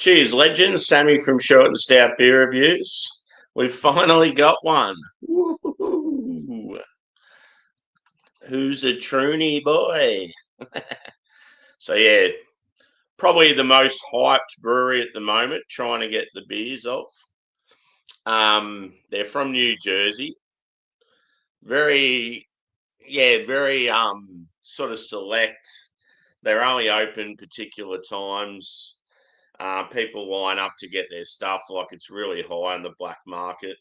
Cheers, legends. Sammy from Short and Stout Beer Reviews. We've finally got one. Woo-hoo. Who's a Troony boy? So, yeah, probably the most hyped brewery at the moment, trying to get the beers off. They're from New Jersey. Very, very sort of select. They're only open particular times. People line up to get their stuff like it's really high on the black market.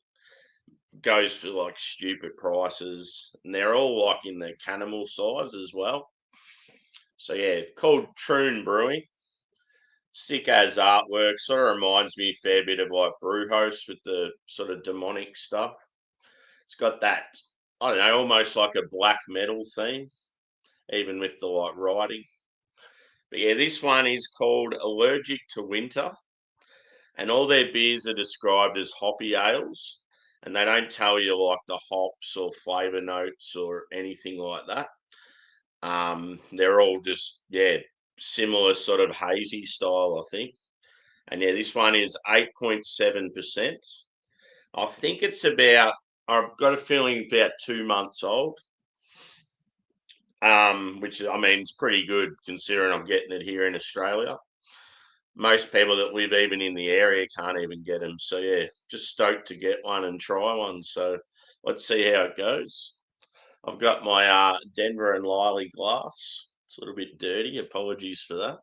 Goes for like stupid prices, and they're all like in the cannibal size as well. So yeah, called Troon Brewing. Sick as artwork, sort of reminds me a fair bit of like Brew Host with the sort of demonic stuff. It's got that, I don't know, almost like a black metal theme, even with the like writing. But yeah, this one is called Allergic to Winter, and all their beers are described as hoppy ales, and they don't tell you like the hops or flavor notes or anything like that. They're all just similar sort of hazy style, I think. And yeah, this one is 8.7%. I think it's about, I've got a feeling about 2 months old. Which I mean, it's pretty good considering I'm getting it here in Australia. Most people that live even in the area can't even get them. So yeah, just stoked to get one and try one. So let's see how it goes. I've got my Denver and Liley glass. It's a little bit dirty. Apologies for that.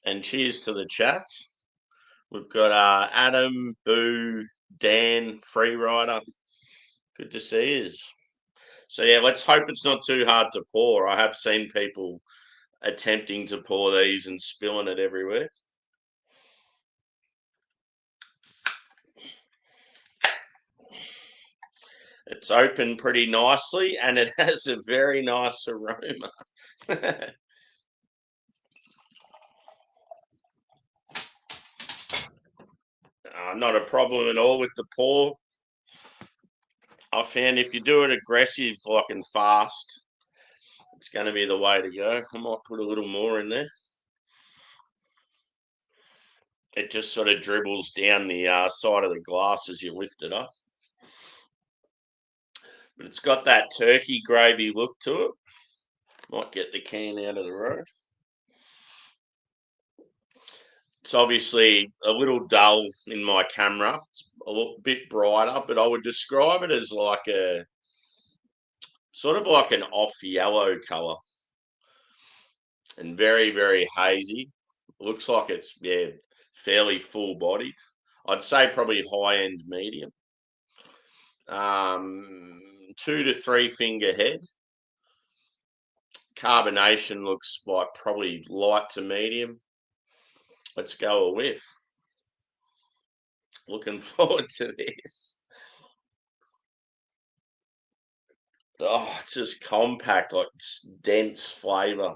And cheers to the chat. We've got Adam, Boo, Dan, Freerider. Good to see you. So yeah, let's hope it's not too hard to pour. I have seen people attempting to pour these and spilling it everywhere. It's open pretty nicely and it has a very nice aroma. Not a problem at all with the pour. I found if you do it aggressive, like and fast, it's going to be the way to go. I might put a little more in there. It just sort of dribbles down the side of the glass as you lift it up. But it's got that turkey gravy look to it. Might get the can out of the road. It's obviously a little dull in my camera. It's a little bit brighter, but I would describe it as like a sort of like an off yellow color and very, very hazy. Looks like it's fairly full bodied. I'd say probably high end medium. 2 to 3 finger head. Carbonation looks like probably light to medium. Let's go a whiff. Looking forward to this. Oh, it's just compact, like dense flavour.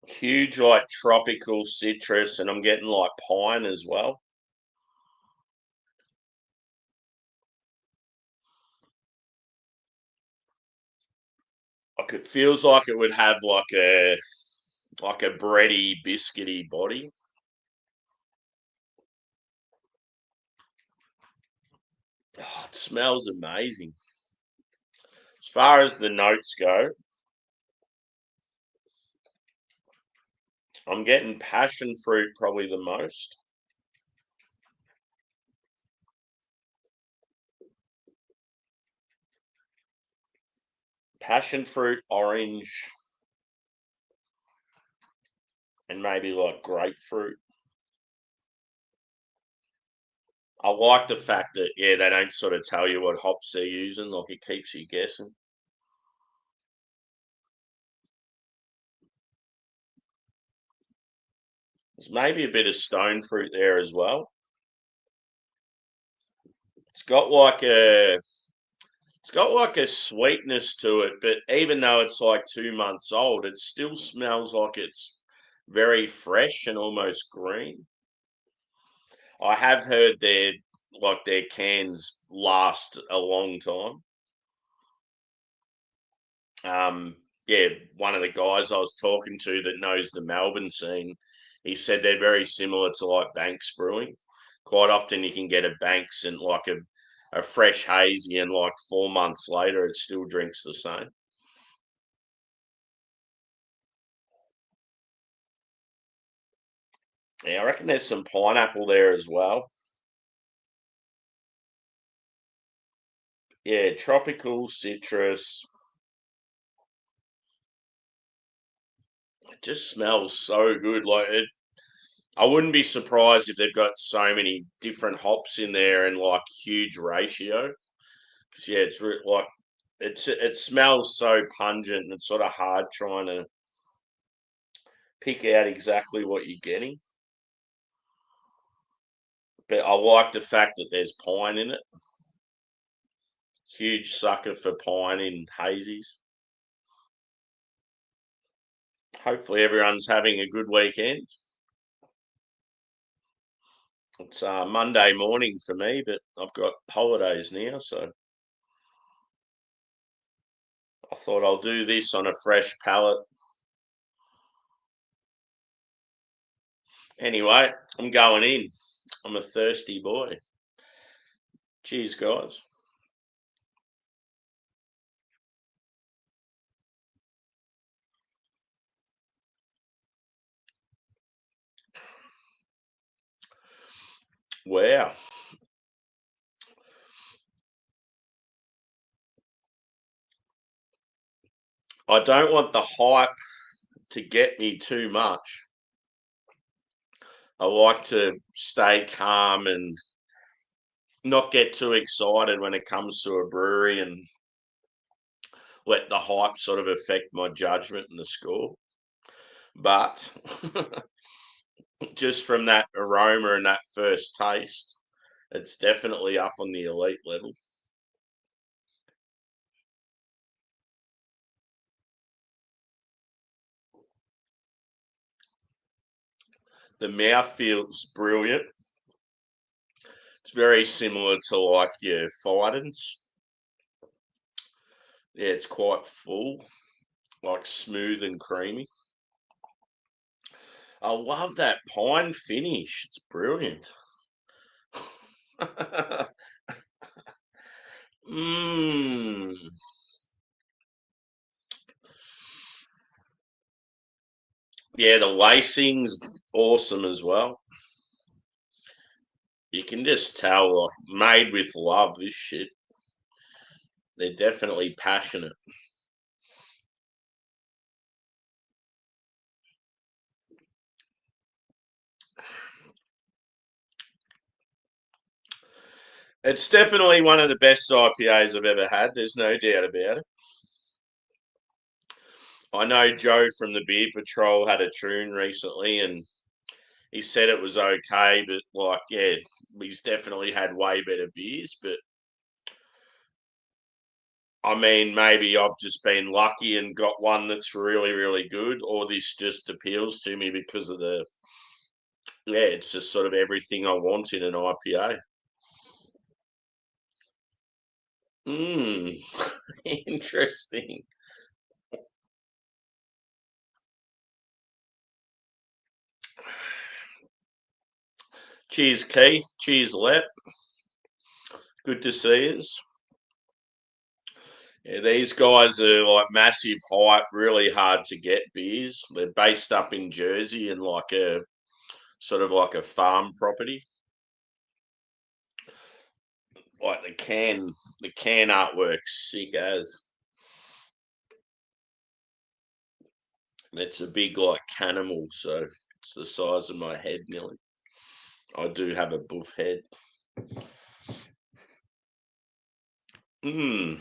Huge, like tropical citrus, and I'm getting like pine as well. Like it feels like it would have like a bready, biscuity body. Oh, it smells amazing. As far as the notes go, I'm getting passion fruit probably the most. Passion fruit, orange, and maybe like grapefruit. I like the fact that they don't sort of tell you what hops they're using, like it keeps you guessing. There's maybe a bit of stone fruit there as well. It's got like a it's got like a sweetness to it, but even though it's like 2 months old, it still smells like it's very fresh and almost green. I have heard their cans last a long time. yeah, one of the guys I was talking to that knows the Melbourne scene, he said they're very similar to like Banks Brewing. Quite often you can get a Banks and like a fresh hazy, and like 4 months later it still drinks the same. Yeah, I reckon there's some pineapple there as well. Yeah, tropical citrus. It just smells so good. Like it, I wouldn't be surprised if they've got so many different hops in there and like huge ratio. 'Cause, yeah, like it smells so pungent, and it's sort of hard trying to pick out exactly what you're getting. But I like the fact that there's pine in it. Huge sucker for pine in hazies. Hopefully everyone's having a good weekend. It's Monday morning for me, but I've got holidays now, so I thought I'll do this on a fresh palate. Anyway, I'm going in. I'm a thirsty boy. Cheers, guys. Wow. I don't want the hype to get me too much. I like to stay calm and not get too excited when it comes to a brewery, and let the hype sort of affect my judgment and the score. But just from that aroma and that first taste, it's definitely up on the elite level. The mouth feels brilliant. It's very similar to like your Fidens. Yeah, it's quite full, like smooth and creamy. I love that pine finish. It's brilliant. Mmm. Yeah, the lacing's awesome as well. You can just tell, like, made with love, this shit. They're definitely passionate. It's definitely one of the best IPAs I've ever had. There's no doubt about it. I know Joe from the Beer Patrol had a Troon recently, and he said it was okay, but like, yeah, he's definitely had way better beers. But I mean, maybe I've just been lucky and got one that's really, really good, or this just appeals to me because of yeah, it's just sort of everything I want in an IPA. Hmm, interesting. Cheers, Keith. Cheers, Lep. Good to see us. Yeah, these guys are like massive hype, really hard to get beers. They're based up in Jersey and like a sort of like a farm property. Like the can artwork's sick as. It's a big like canimal, so it's the size of my head nearly. I do have a buff head. Hmm.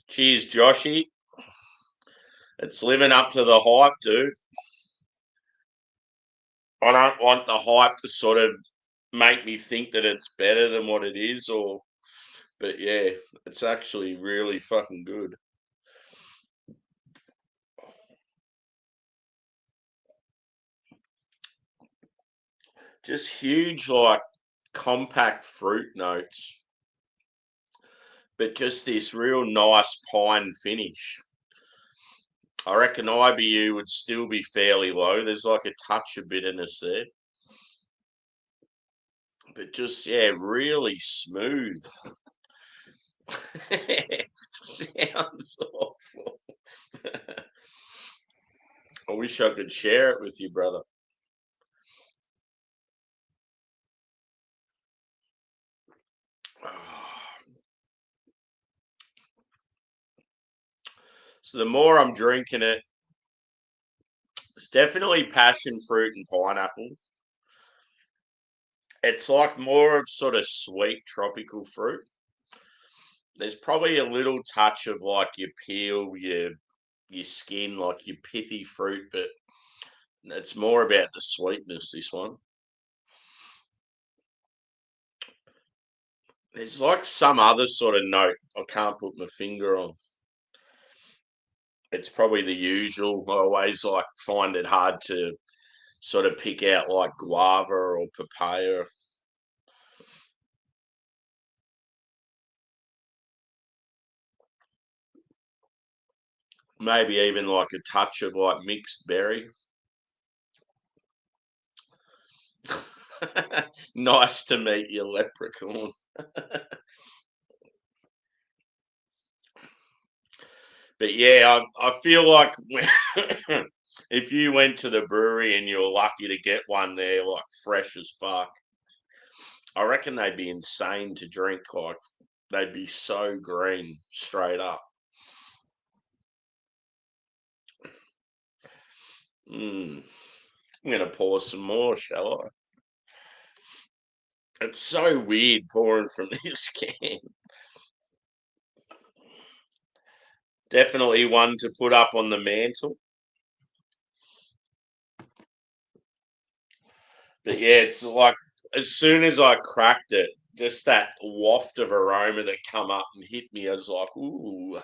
Cheers, Joshy. It's living up to the hype, dude. I don't want the hype to sort of make me think that it's better than what it is, or but yeah, it's actually really fucking good. Just huge, like compact fruit notes, but just this real nice pine finish. I reckon IBU would still be fairly low. There's like a touch of bitterness there. But just, yeah, really smooth. Sounds awful. I wish I could share it with you, brother. So the more I'm drinking it, it's definitely passion fruit and pineapple. It's like more of sort of sweet tropical fruit. There's probably a little touch of like your peel, your skin, like your pithy fruit, but it's more about the sweetness, this one. There's like some other sort of note I can't put my finger on. It's probably the usual. I always like find it hard to sort of pick out like guava or papaya. Maybe even like a touch of like mixed berry. Nice to meet you, leprechaun. But yeah, I feel like if you went to the brewery and you're lucky to get one there, like fresh as fuck, I reckon they'd be insane to drink. Like they'd be so green straight up. Mm. I'm gonna pour some more, shall I? It's so weird pouring from this can. Definitely one to put up on the mantle. But yeah, it's like as soon as I cracked it, just that waft of aroma that come up and hit me, I was like, ooh.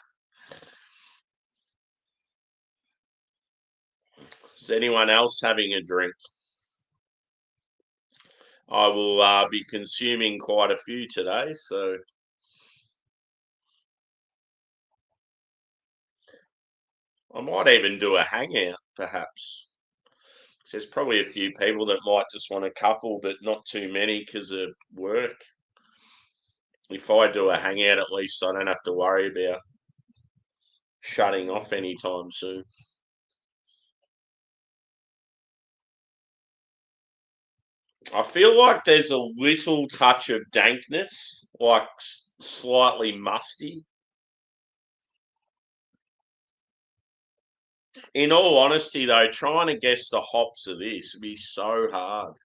Is anyone else having a drink? I will be consuming quite a few today, so I might even do a hangout, perhaps. 'Cause there's probably a few people that might just want a couple, but not too many because of work. If I do a hangout, at least I don't have to worry about shutting off anytime soon. I feel like there's a little touch of dankness, like slightly musty. In all honesty, though, trying to guess the hops of this would be so hard.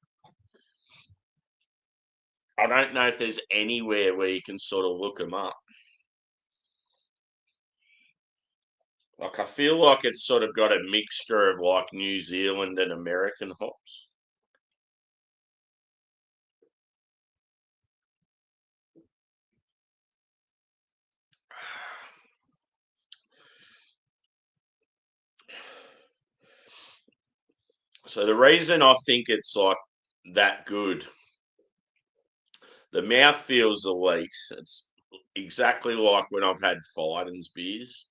I don't know if there's anywhere where you can sort of look them up. Like, I feel like it's sort of got a mixture of like New Zealand and American hops. So the reason I think it's like that good, the mouth feels elite. It's exactly like when I've had Fiden's beers.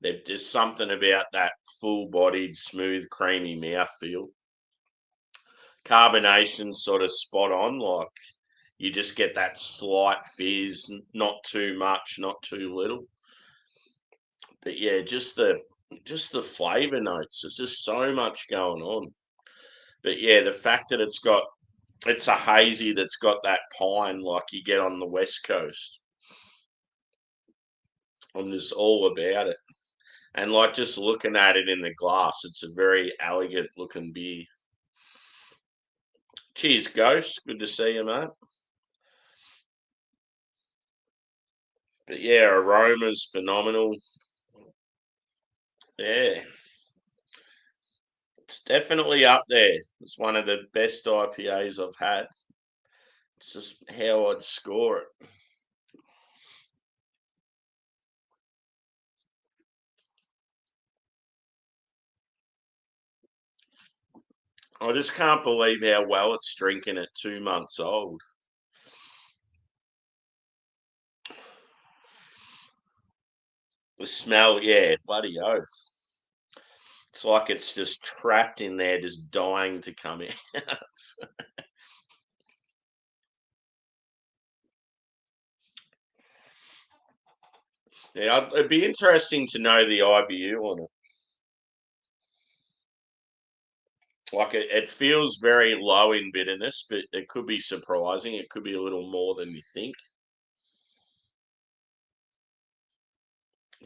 There's something about that full-bodied, smooth, creamy mouthfeel. Carbonation sort of spot on. Like you just get that slight fizz, not too much, not too little. But yeah, just the flavor notes. There's just so much going on. But yeah, the fact that it's a hazy that's got that pine like you get on the west coast. I'm just all about it. And like just looking at it in the glass, it's a very elegant looking beer. Cheers, Ghost. Good to see you, mate. But yeah, aroma's phenomenal. Yeah, it's definitely up there. It's one of the best IPAs I've had. It's just how I'd score it. I just can't believe how well it's drinking at 2 months old. The smell, yeah, bloody oath. It's like it's just trapped in there, just dying to come out. Yeah, it'd be interesting to know the IBU on it. Like it feels very low in bitterness, but it could be surprising. It could be a little more than you think.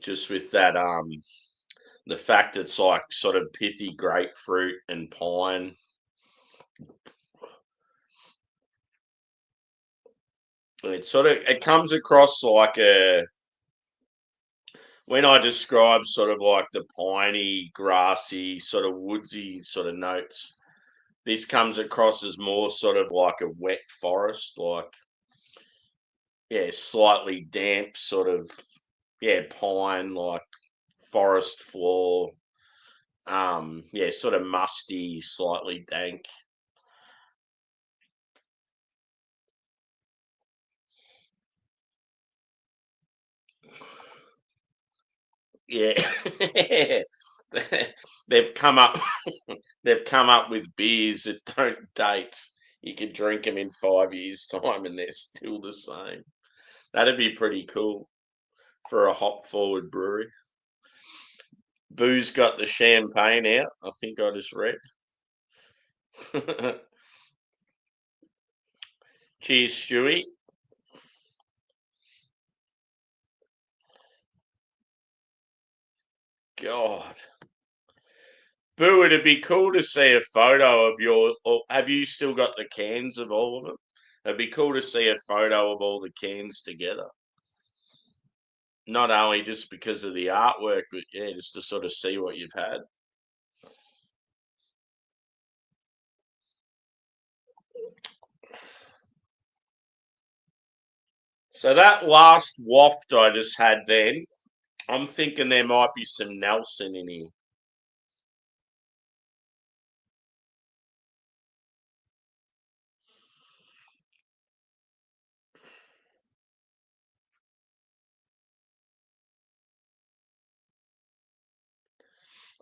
Just with that, the fact it's like sort of pithy grapefruit and pine. It comes across like a when I describe sort of like the piney, grassy, sort of woodsy sort of notes. This comes across as more sort of like a wet forest, like yeah, slightly damp, sort of yeah, pine, like forest floor. Yeah, sort of musty, slightly dank. Yeah. they've come up they've come up with beers that don't date. You could drink them in 5 years' time and they're still the same. That'd be pretty cool for a hop forward brewery. Boo's got the champagne out, I think I just read. Cheers, Stewie. God. Boo, it'd be cool to see a photo of your. Or have you still got the cans of all of them? It'd be cool to see a photo of all the cans together. Not only just because of the artwork, but yeah, just to sort of see what you've had. So that last waft I just had then, I'm thinking there might be some Nelson in here.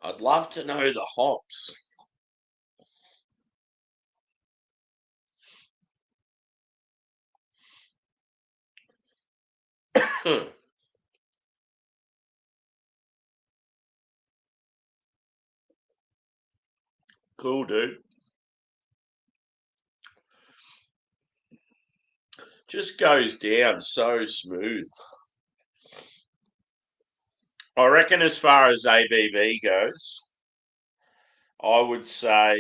I'd love to know the hops. Cool, dude. Just goes down so smooth. I reckon as far as ABV goes, I would say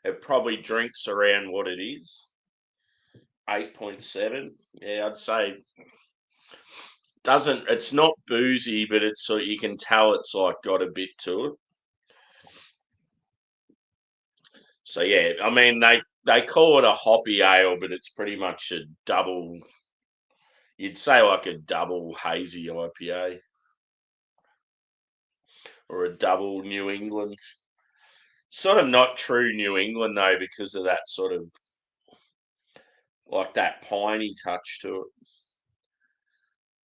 it probably drinks around what it is, 8.7. Yeah, I'd say doesn't it's not boozy, but it's so you can tell it's like got a bit to it. So yeah, I mean they call it a hoppy ale, but it's pretty much a double. You'd say like a double hazy IPA or a double New England. Sort of not true New England though, because of that sort of like that piney touch to it.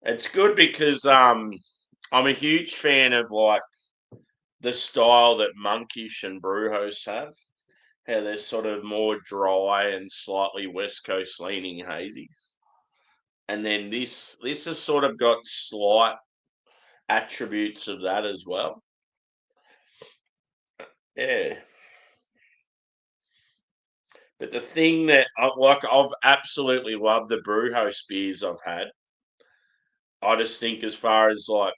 It's good because I'm a huge fan of like the style that Monkish and Brewhouse have. How they're sort of more dry and slightly West Coast leaning hazies. And then this has sort of got slight attributes of that as well. Yeah. But the thing that I've absolutely loved the Brewhouse beers I've had. I just think as far as like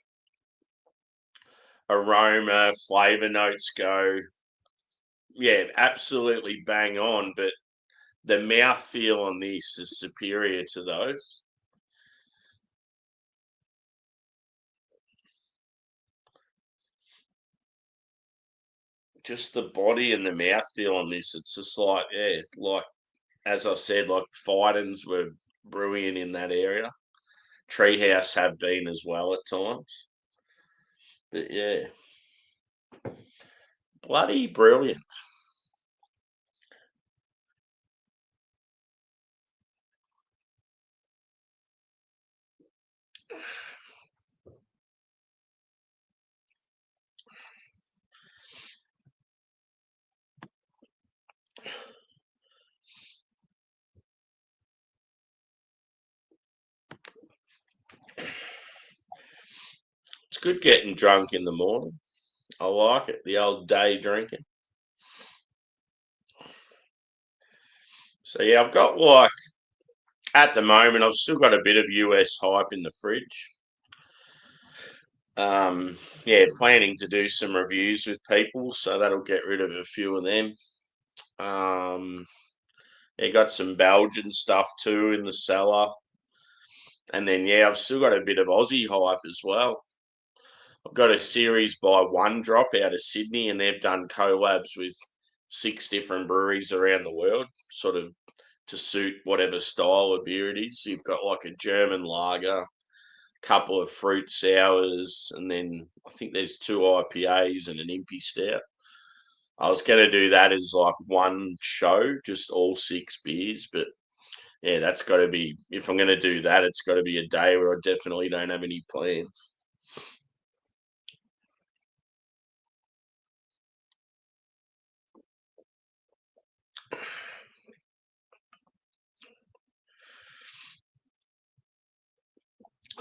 aroma, flavor notes go, yeah, absolutely bang on. But the mouth feel on this is superior to those. Just the body and the mouth feel on this, it's just like, yeah, like as I said, like Fidens were brewing in that area. Treehouse have been as well at times. But yeah, bloody brilliant. It's good getting drunk in the morning. I like it, the old day drinking. So yeah, I've got like at the moment I've still got a bit of US hype in the fridge. Yeah, planning to do some reviews with people, so that'll get rid of a few of them. Um, yeah, got some Belgian stuff too in the cellar, and then yeah, I've still got a bit of Aussie hype as well. I've got a series by One Drop out of Sydney, and they've done collabs with 6 different breweries around the world, sort of to suit whatever style of beer it is. So you've got like a German lager, couple of fruit sours, and then I think there's 2 IPAs and an Impy Stout. I was going to do that as like one show, just all 6 beers, but yeah, that's got to be, if I'm going to do that, it's got to be a day where I definitely don't have any plans.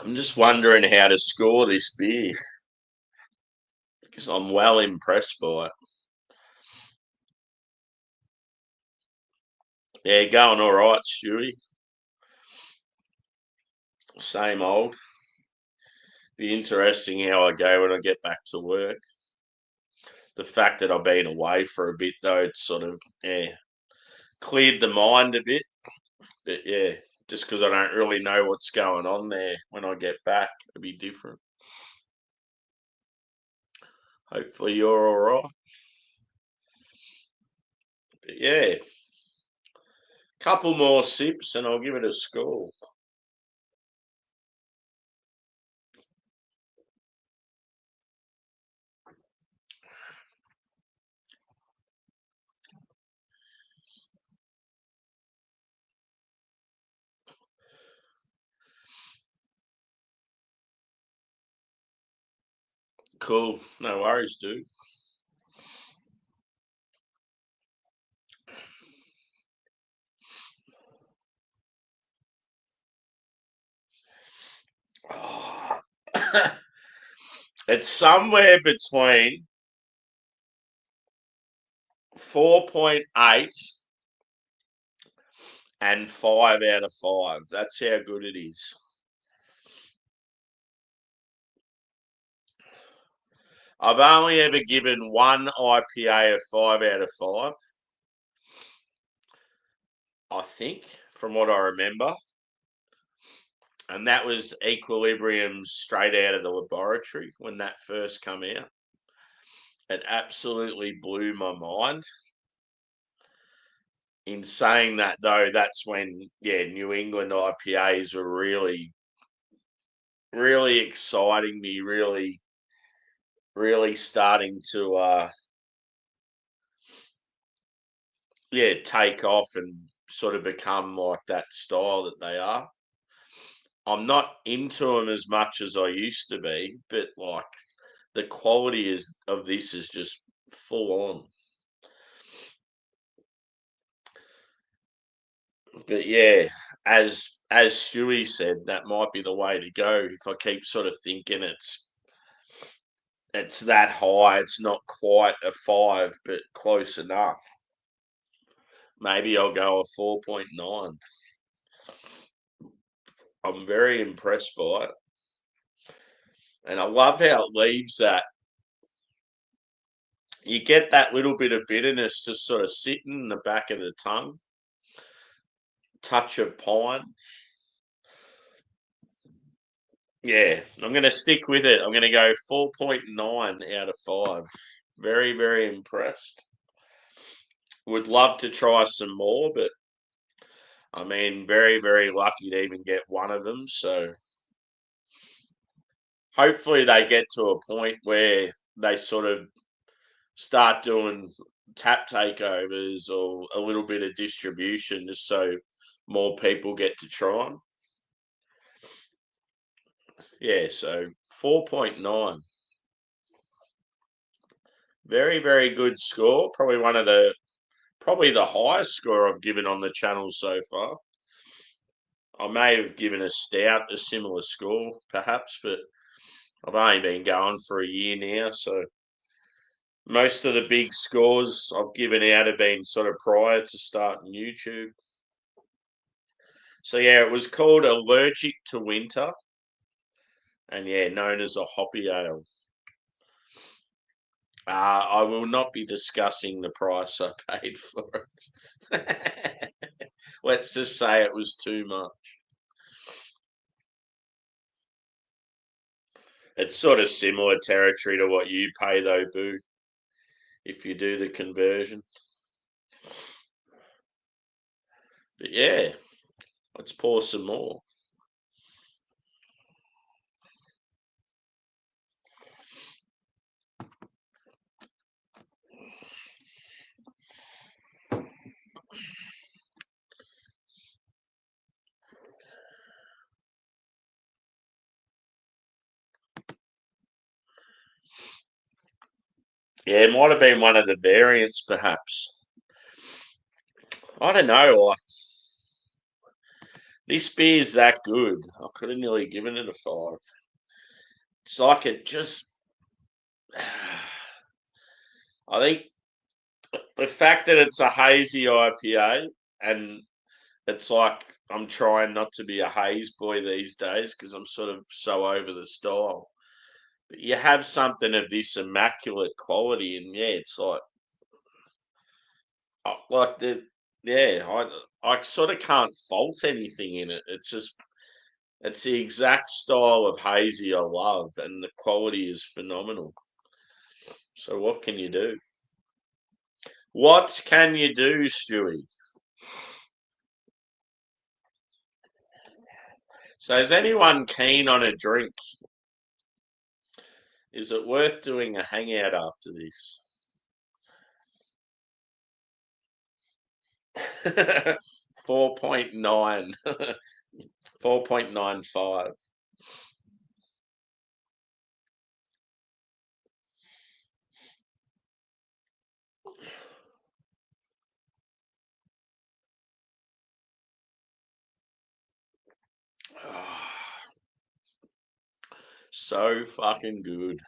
I'm just wondering how to score this beer because I'm well impressed by it. Yeah, going all right, Stewie. Same old. Be interesting how I go when I get back to work. The fact that I've been away for a bit, though, it's sort of cleared the mind a bit. But yeah, just because I don't really know what's going on there when I get back, it'll be different. Hopefully you're all right. But yeah, couple more sips and I'll give it a score. Cool. No worries, dude. Oh. It's somewhere between 4.8 and 5 out of 5. That's how good it is. I've only ever given one IPA a 5 out of 5, I think, from what I remember. And that was Equilibrium straight out of the laboratory when that first come out. It absolutely blew my mind. In saying that, though, that's when, yeah, New England IPAs were really, really exciting me, really, really starting to, yeah, take off and sort of become like that style that they are. I'm not into them as much as I used to be, but like the quality is of this is just full on. But yeah, as Stewie said, that might be the way to go. If I keep sort of thinking it's that high, it's not quite a 5, but close enough. Maybe I'll go a 4.9. I'm very impressed by it. And I love how it leaves that. You get that little bit of bitterness just sort of sitting in the back of the tongue. Touch of pine. Yeah, I'm going to stick with it. I'm going to go 4.9 out of 5. Very, very impressed. Would love to try some more, but I mean, very, very lucky to even get one of them. So hopefully they get to a point where they sort of start doing tap takeovers or a little bit of distribution just so more people get to try them. Yeah, so 4.9. Very, very good score. Probably the highest score I've given on the channel so far. I may have given a stout a similar score, perhaps, but I've only been going for a year now, so most of the big scores I've given out have been sort of prior to starting YouTube. So yeah, it was called Allergic to Winter, and yeah, known as a hoppy ale. I will not be discussing the price I paid for it. Let's just say it was too much. It's sort of similar territory to what you pay though, Boo, if you do the conversion. But yeah, let's pour some more. Yeah, it might have been one of the variants, perhaps. I don't know. Like, this beer's that good. I could have nearly given it a 5. It's like it just. I think the fact that it's a hazy IPA and it's like I'm trying not to be a haze boy these days because I'm sort of so over the style. But you have something of this immaculate quality, and yeah, it's like the yeah, I sort of can't fault anything in it. It's the exact style of hazy I love, and the quality is phenomenal. So what can you do? What can you do, Stewie? So is anyone keen on a drink? Is it worth doing a hangout after this? 4.9, 4.95. So fucking good.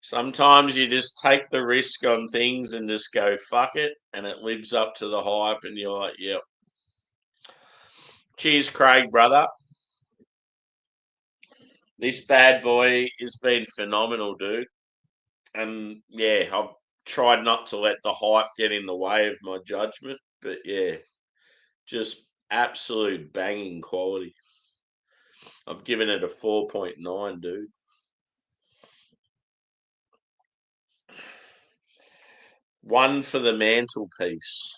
Sometimes you just take the risk on things and just go fuck it, and it lives up to the hype, and you're like, yep. Cheers, Craig, brother. This bad boy has been phenomenal, dude. And yeah, I've tried not to let the hype get in the way of my judgment, but yeah, just absolute banging quality. I've given it a 4.9, dude. One for the mantelpiece.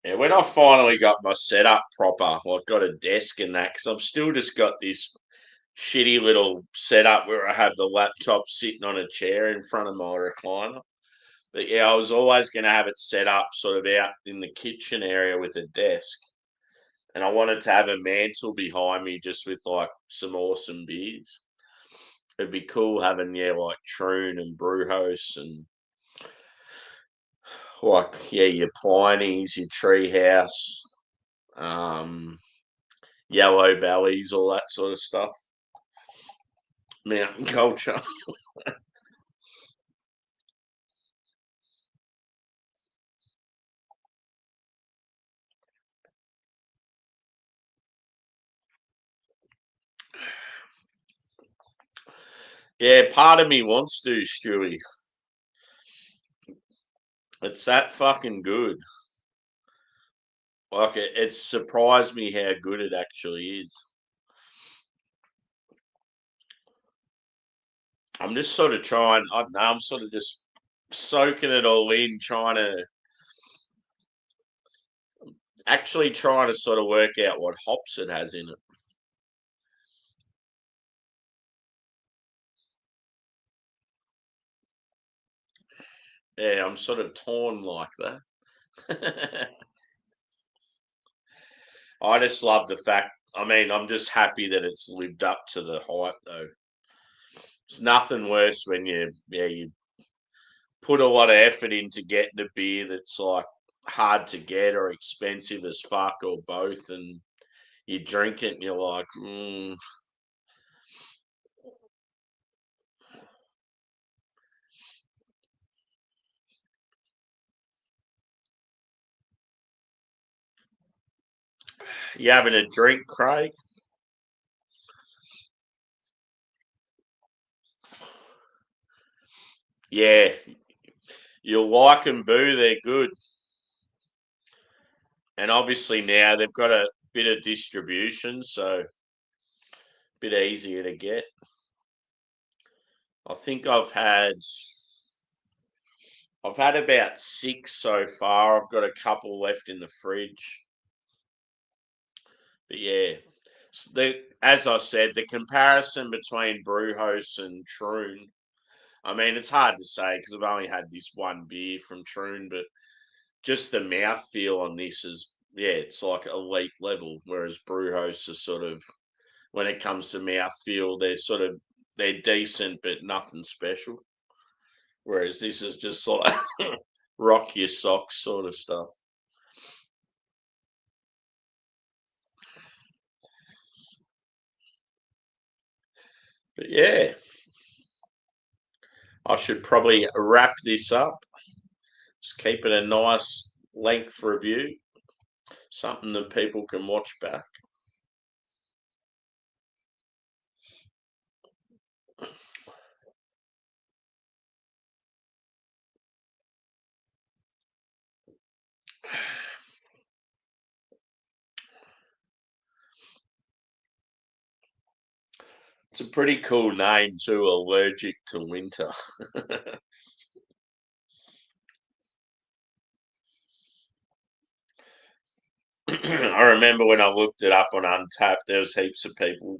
Yeah, when I finally got my setup proper, like got a desk and that, because I've still just got this shitty little setup where I have the laptop sitting on a chair in front of my recliner. But yeah, I was always going to have it set up sort of out in the kitchen area with a desk. And I wanted to have a mantle behind me just with like some awesome beers. It'd be cool having, yeah, like Troon and Brewhouse and like, yeah, your Pliny's, your Treehouse, um, Yellow Bellies, all that sort of stuff. Mountain culture. Yeah, part of me wants to, Stewie. It's that fucking good. Like it's surprised me how good it actually is. I'm just sort of trying. I don't know. I'm sort of just soaking it all in, trying to sort of work out what hops it has in it. Yeah, I'm sort of torn like that. I just love the fact. I mean, I'm just happy that it's lived up to the hype, though. It's nothing worse when you put a lot of effort into getting a beer that's like hard to get or expensive as fuck or both, and you drink it and you're like, you having a drink, Craig? Yeah, you'll like them, boo. They're good, and obviously now they've got a bit of distribution, so a bit easier to get. I think I've had about six so far. I've got a couple left in the fridge. But yeah, as I said, the comparison between Brewhouse and Troon, I mean, it's hard to say because I've only had this one beer from Troon, but just the mouthfeel on this is, yeah, it's like elite level, whereas Brewhouse is sort of, when it comes to mouthfeel, they're decent, but nothing special. Whereas this is just like rock your socks sort of stuff. But yeah, I should probably wrap this up. Just keep it a nice length review, something that people can watch back. It's a pretty cool name too, Allergic to Winter. I remember when I looked it up on Untapped, there was heaps of people,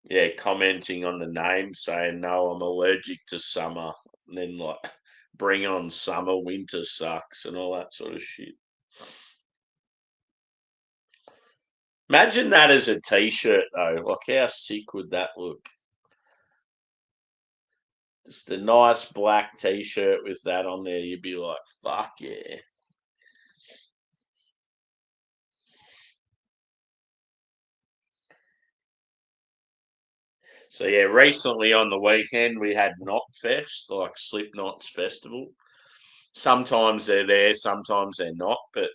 yeah, commenting on the name saying, "No, I'm allergic to summer," and then like, "Bring on summer, winter sucks," and all that sort of shit. Imagine that as a T-shirt though. Like, how sick would that look? Just a nice black T-shirt with that on there. You'd be like, "Fuck yeah!" So yeah, recently on the weekend we had Knotfest, like Slipknot's festival. Sometimes they're there, sometimes they're not, but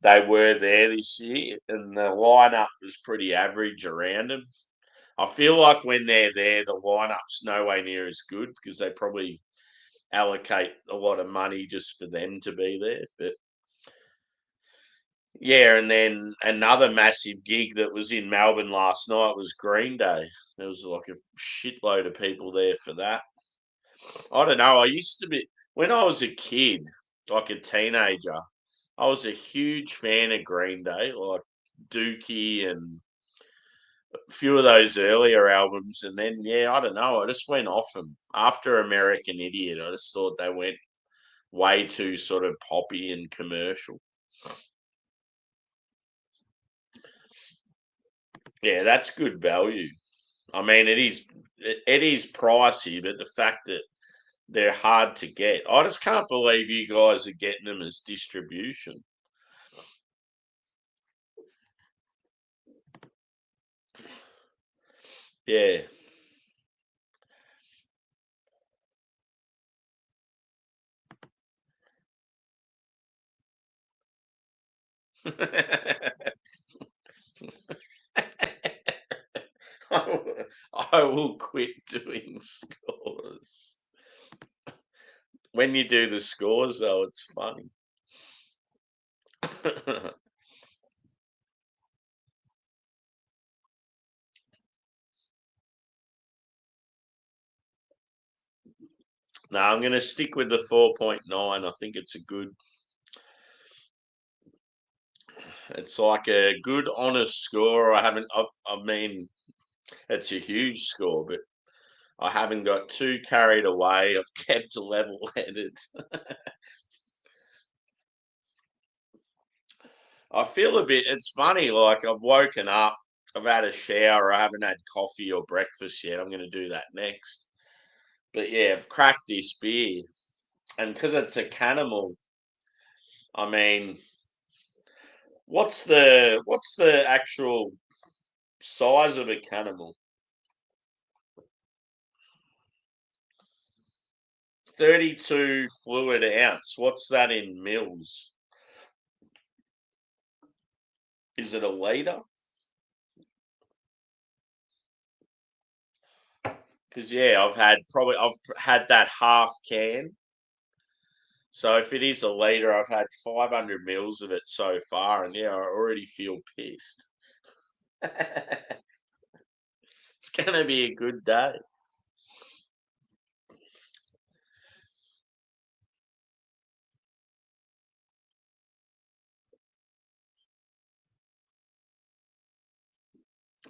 they were there this year, and the lineup was pretty average around them. I feel like when they're there, the lineup's no way near as good because they probably allocate a lot of money just for them to be there. But yeah, and then another massive gig that was in Melbourne last night was Green Day. There was like a shitload of people there for that. I don't know. I used to be, when I was a kid, like a teenager, I was a huge fan of Green Day, like Dookie and a few of those earlier albums. And then, yeah, I don't know. I just went off them after American Idiot. I just thought they went way too sort of poppy and commercial. Yeah, that's good value. I mean, it is pricey, but the fact that they're hard to get, I just can't believe you guys are getting them as distribution. Yeah. I will I will quit doing scores. When you do the scores, though, it's funny. No, I'm going to stick with the 4.9. I think it's like a good, honest score. I mean, it's a huge score, but I haven't got too carried away. I've kept level headed. I feel a bit, it's funny, like I've woken up I've had a shower. I haven't had coffee or breakfast yet. I'm going to do that next. But yeah, I've cracked this beer, and because it's a cannibal, I mean, what's the actual size of a cannibal? 32 fluid ounce. What's that in mils? Is it a litre? Because yeah, I've had that half can. So if it is a litre, I've had 500 mils of it so far, and yeah, I already feel pissed. It's gonna be a good day.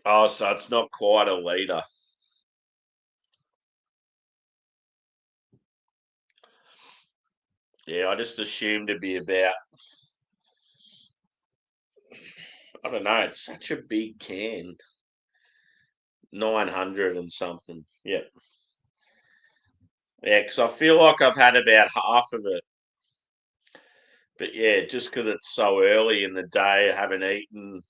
Oh, so it's not quite a litre. Yeah, I just assumed it'd be about, I don't know, it's such a big can. 900 and something. Yep. Yeah, because I feel like I've had about half of it. But yeah, just because it's so early in the day, I haven't eaten.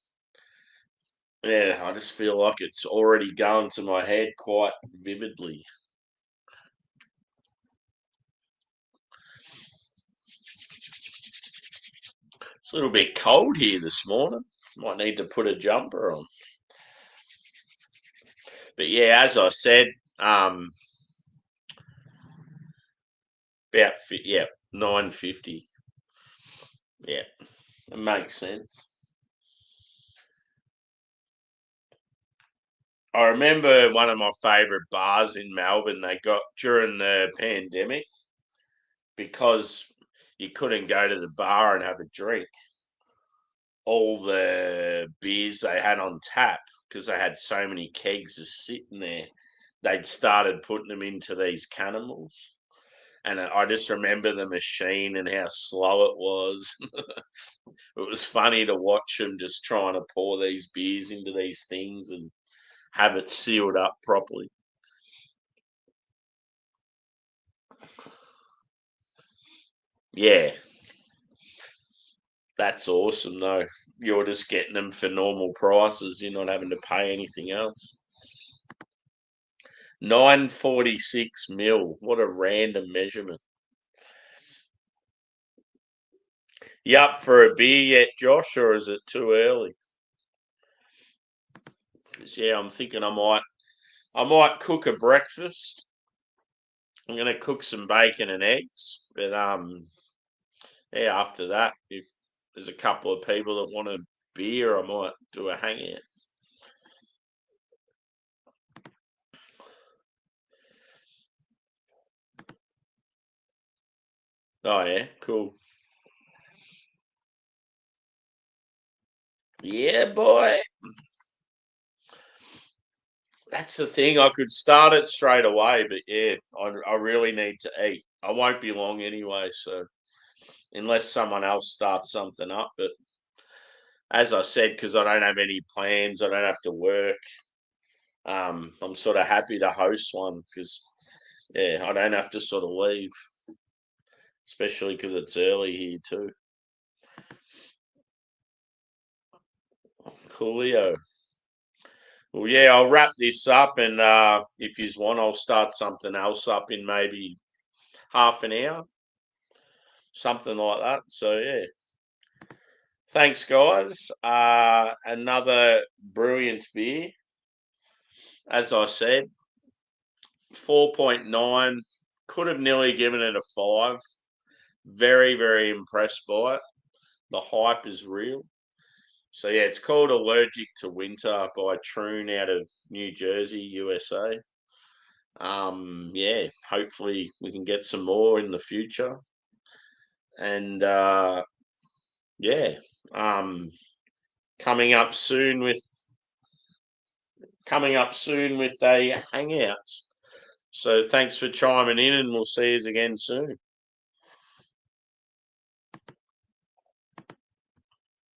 Yeah, I just feel like it's already going to my head quite vividly. It's a little bit cold here this morning. Might need to put a jumper on. But yeah, as I said, um, yeah, 950. Yeah, it makes sense. I remember one of my favourite bars in Melbourne. They got during the pandemic because you couldn't go to the bar and have a drink. All the beers they had on tap because they had so many kegs just sitting there. They'd started putting them into these cannibals. And I just remember the machine and how slow it was. It was funny to watch them just trying to pour these beers into these things and have it sealed up properly. Yeah, that's awesome though. You're just getting them for normal prices. You're not having to pay anything else. 946 mil. What a random measurement. You up for a beer yet, Josh, or is it too early? 'Cause, yeah, I'm thinking I might cook a breakfast. I'm gonna cook some bacon and eggs, but yeah, after that, if there's a couple of people that want a beer, I might do a hangout. Oh yeah, cool. Yeah, boy. That's the thing. I could start it straight away, but yeah, I really need to eat. I won't be long anyway, so unless someone else starts something up. But as I said, because I don't have any plans, I don't have to work. I'm sort of happy to host one because yeah, I don't have to sort of leave, especially because it's early here too. Coolio. Well, yeah, I'll wrap this up, and if you want, I'll start something else up in maybe half an hour, something like that. So yeah, thanks, guys. Another brilliant beer, as I said, 4.9. Could have nearly given it a 5. Very, very impressed by it. The hype is real. So yeah, it's called Allergic to Winter by Troon out of New Jersey, USA. Yeah, hopefully we can get some more in the future. And yeah, um, coming up soon with a hangout. So thanks for chiming in, and we'll see you again soon.